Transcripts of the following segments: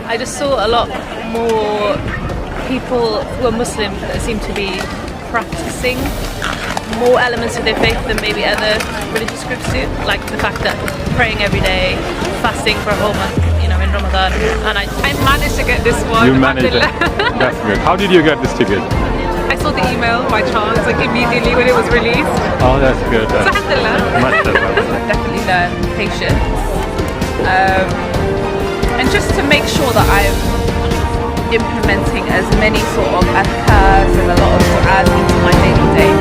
I just saw a lot more people who are Muslim that seem to be practicing more elements of their faith than maybe other religious groups do, like the fact that praying every day, fasting for a whole month, you know, in Ramadan. And I managed to get this one. You managed it. That's good. How did you get this ticket? I saw the email by chance, like immediately when it was released. Oh, that's good. So alhamdulillah. I've definitely learned patience. And just to make sure that I'm implementing as many sort of adhkars and a lot of du'as into my daily day.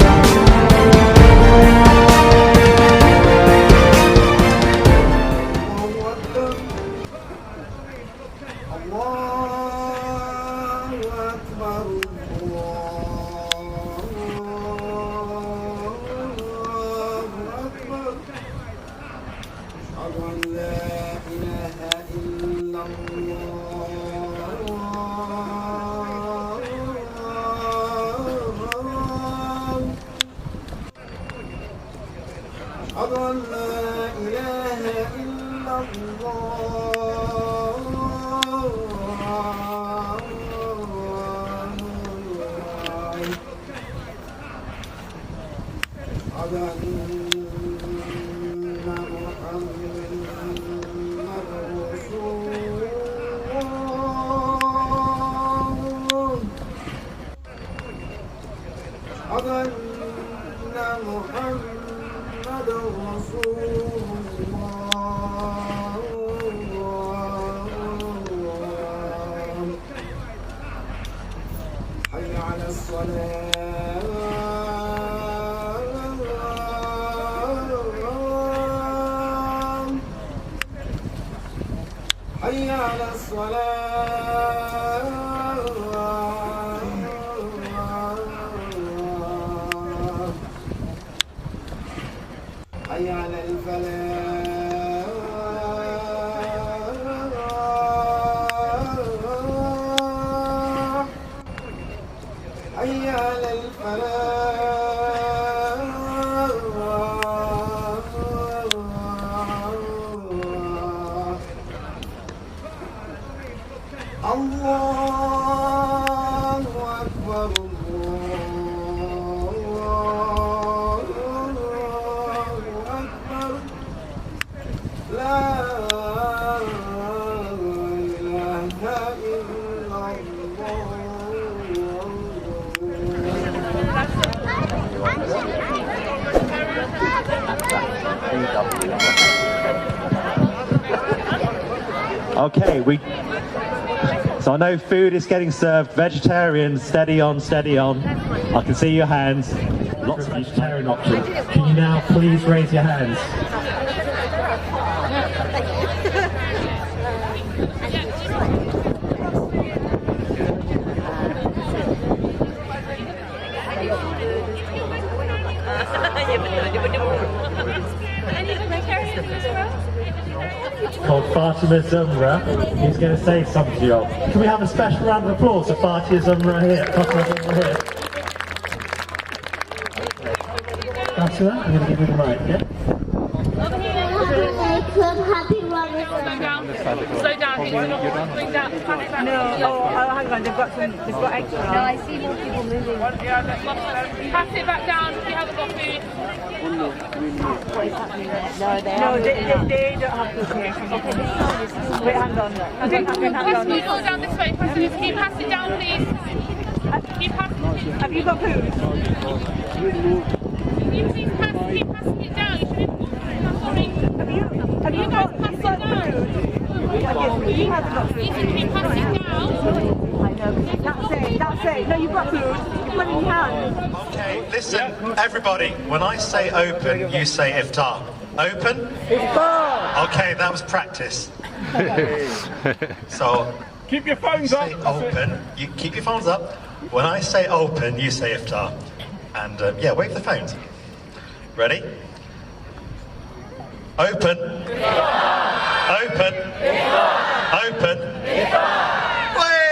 Okay, so I know food is getting served. Vegetarian, steady on, steady on. I can see your hands. Lots of vegetarian options. Can you now please raise your hands? Called Fatima Zumra. He's going to say something to you all. Can we have a special round of applause for Fatima Zumra here? Fatima Zumra here. Fatima, I'm going to give you the mic, yeah? Happy Ramadan. Slow down, please. Slow down. No, hang on, they've got extra. No, I see more people moving. Pass it back down if you haven't got food. No, they don't have food here. Wait, hang on. Pass me all down this way. Can you pass it down, please? Have you got food? Can you please keep passing it down? You should be... Sorry. Have you guys passed it down? You have got food. You can keep passing down. I know. That's it. No, you've got food. You put it in your hand. Okay, listen, everybody. When I say open, you say iftar. Open? Iftar! Okay, that was practice. So... Keep your phones up. Open. You keep your phones up. When I say open, you say iftar. And yeah, wave the phones. Ready? Open. Open. Open. Way!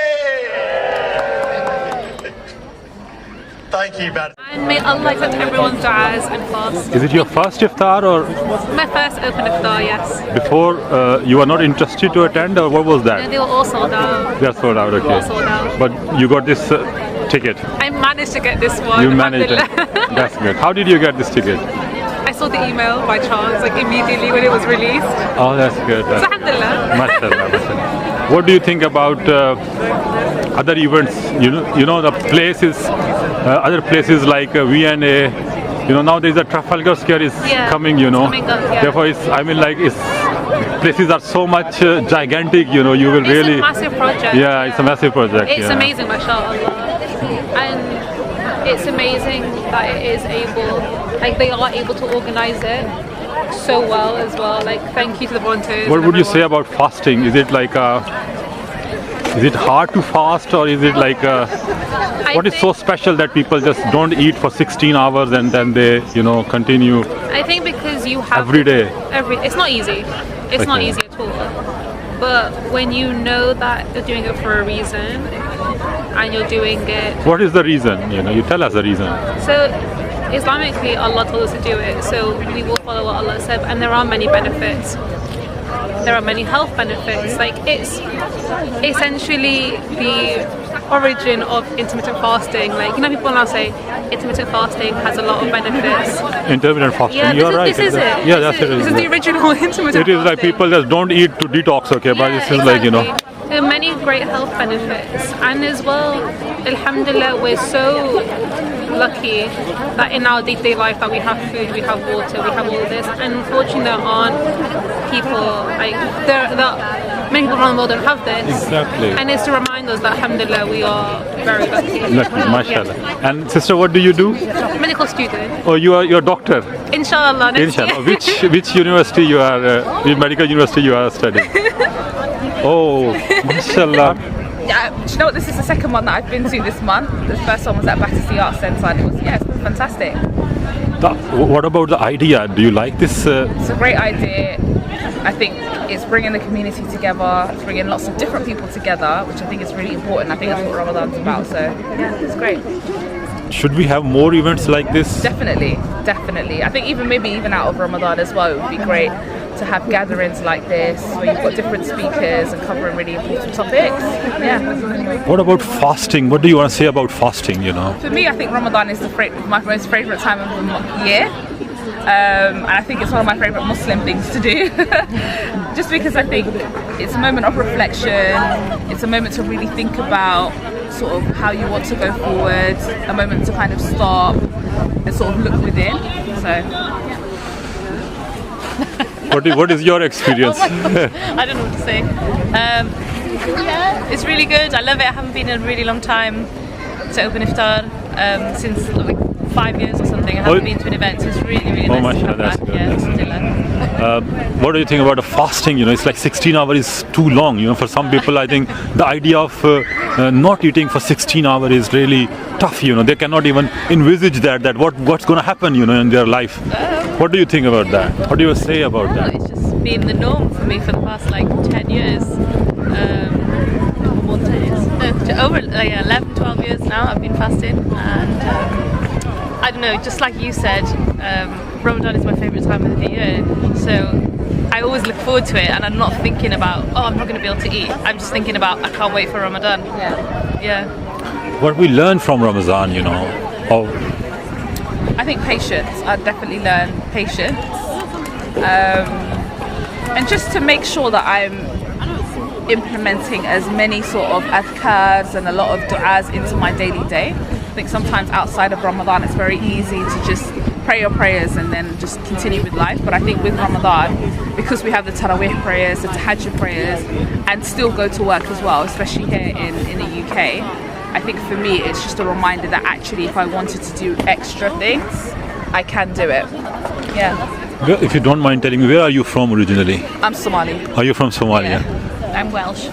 Thank you, Ben. And may Allah accept everyone's du'as and fasts. Is it your first iftar or My first open iftar, yes. before you were not interested to attend, or what was And that? they were all sold out. They are sold out, All okay. sold out. But you got this ticket. I managed to get this one. You managed it. alhamdulillah. That's good. How did you get this ticket? I saw the email by chance, like immediately when it was released. Oh, that's good. So alhamdulillah. Mashallah, mashallah. What do you think about other events? You know the places, other places like V&A. Now there is a Trafalgar Square is Yeah, coming. it's coming up, yeah. Therefore, it's places are so much gigantic. You will It's really. a massive project. Yeah, it's a massive project. It's yeah. amazing, mashallah. And it's amazing that it is able, like they are able to organize it so well as well. Like, thank you to the volunteers. What and would you say everyone. about fasting? Is it like is it hard to fast, or is it like what is so special that people just don't eat for 16 hours and then they continue I think because you have every day? it's not easy. It's not Okay. easy at all. But when you know that you're doing it for a reason and you're doing it, What is the reason? You tell us the reason. so Islamically Allah told us to do it, so we will follow what Allah said, and there are many benefits. There are many health benefits. Like, it's essentially the origin of intermittent fasting. Like, people now say intermittent fasting has a lot of benefits. Intermittent fasting. Yeah, You're right. this is it. Yeah, that's it. This is the original intermittent It is like fasting. people just don't eat to detox, okay? But Yeah, this is like exactly. There are many great health benefits, and as well, alhamdulillah, we're so lucky that in our day-to-day life that we have food, we have water, we have all of this, and unfortunately there aren't people, like, many people around the world don't have this. Exactly. And it's to remind us that alhamdulillah we are very lucky. Lucky, mashallah. And sister, what do you do? Yeah. Medical student. Oh, you're a doctor. Inshallah, next Inshallah. year. Which university you are? Which medical university you are studying? Oh, mashallah. Yeah, do you know what? This is the second one that I've been to this month. The first one was at Battersea Art Centre, and it's been fantastic. What about the idea? Do you like this? It's a great idea. I think it's bringing the community together. It's bringing lots of different people together, which I think is really important. I think that's what Ramadan's about. So yeah, it's great. Should we have more events like this? Definitely. I think even out of Ramadan as well, it would be great to have gatherings like this where you've got different speakers and covering really important topics. Yeah. What about fasting? What do you want to say about fasting? For me, I think Ramadan is my most favourite time of the year. And I think it's one of my favourite Muslim things to do. Just because I think it's a moment of reflection, it's a moment to really think about sort of how you want to go forward, a moment to kind of stop and sort of look within. So What is your experience? I don't know what to say. It's really good. I love it. I haven't been in a really long time to open Iftar since like 5 years or something. I haven't been to an event, so it's really, really nice to mashallah, come that's back. good, Yeah, that's good. alhamdulillah. What do you think about the fasting? It's like 16 hours is too long. For some people, I think the idea of not eating for 16 hours is really tough. They cannot even envisage that what's going to happen, in their life. What do you think about that? What do you say about that? It's just been the norm for me for the past like 10 years. More 10 years. Over like 11, 12 years now I've been fasting, and I don't know, just like you said, Ramadan is my favourite time of the year, so I always look forward to it, and I'm not thinking about, I'm not going to be able to eat. I'm just thinking about, I can't wait for Ramadan. Yeah. What we learn from Ramadan, I think patience. I definitely learn patience. And just to make sure that I'm implementing as many sort of adhkars and a lot of du'as into my daily day. I think sometimes outside of Ramadan it's very easy to just pray your prayers and then just continue with life. But I think with Ramadan, because we have the Taraweeh prayers, the Tahajjud prayers, and still go to work as well, especially here in the UK, I think for me it's just a reminder that actually if I wanted to do extra things, I can do it. Yeah. If you don't mind telling me, where are you from originally? I'm Somali. Are you from Somalia? I'm Welsh.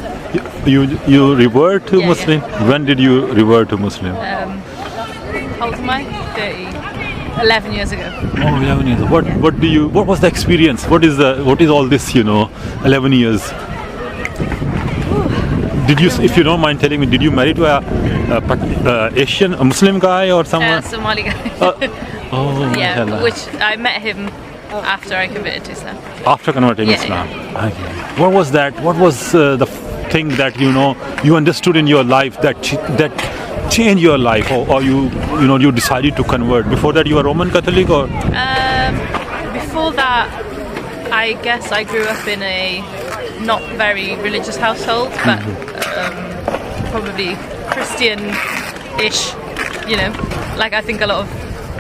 You revert to Yeah, Muslim? When did you revert to Muslim? How old am I? 11 years ago. Oh, 11 years. What was the experience? What is all this, 11 years? Did you, if you don't mind telling me, did you marry to a Muslim guy or someone? Somali guy. Oh, Yeah, mashallah. which I met him after I converted to Islam. After converting Yeah, Islam. Okay. What was that? What was the thing that you understood in your life that changed your life, or you decided to convert? Before that, you were Roman Catholic, or? Before that, I guess I grew up in a not very religious household, but probably Christian-ish. Like I think a lot of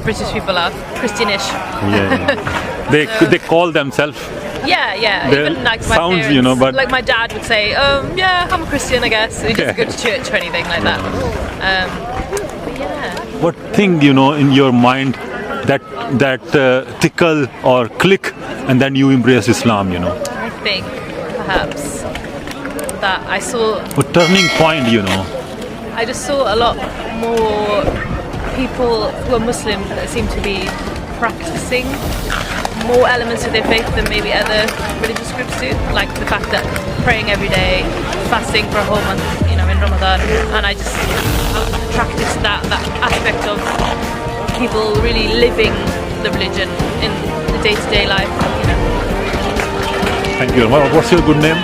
British people are Christian-ish. Yeah. They call themselves. Yeah. They're- Even like my sounds, parents, but- like my dad would say, yeah, I'm a Christian, I guess. He doesn't go to church or anything like that. But yeah. What thing in your mind that tickle or click, and then you embrace Islam? I think perhaps that I saw, A turning point. I just saw a lot more people who are Muslim that seem to be practicing more elements of their faith than maybe other religious groups do, like the fact that praying every day, fasting for a whole month, in Ramadan, and I just attracted to that aspect of people really living the religion in the day-to-day life. Thank you. What's your good name?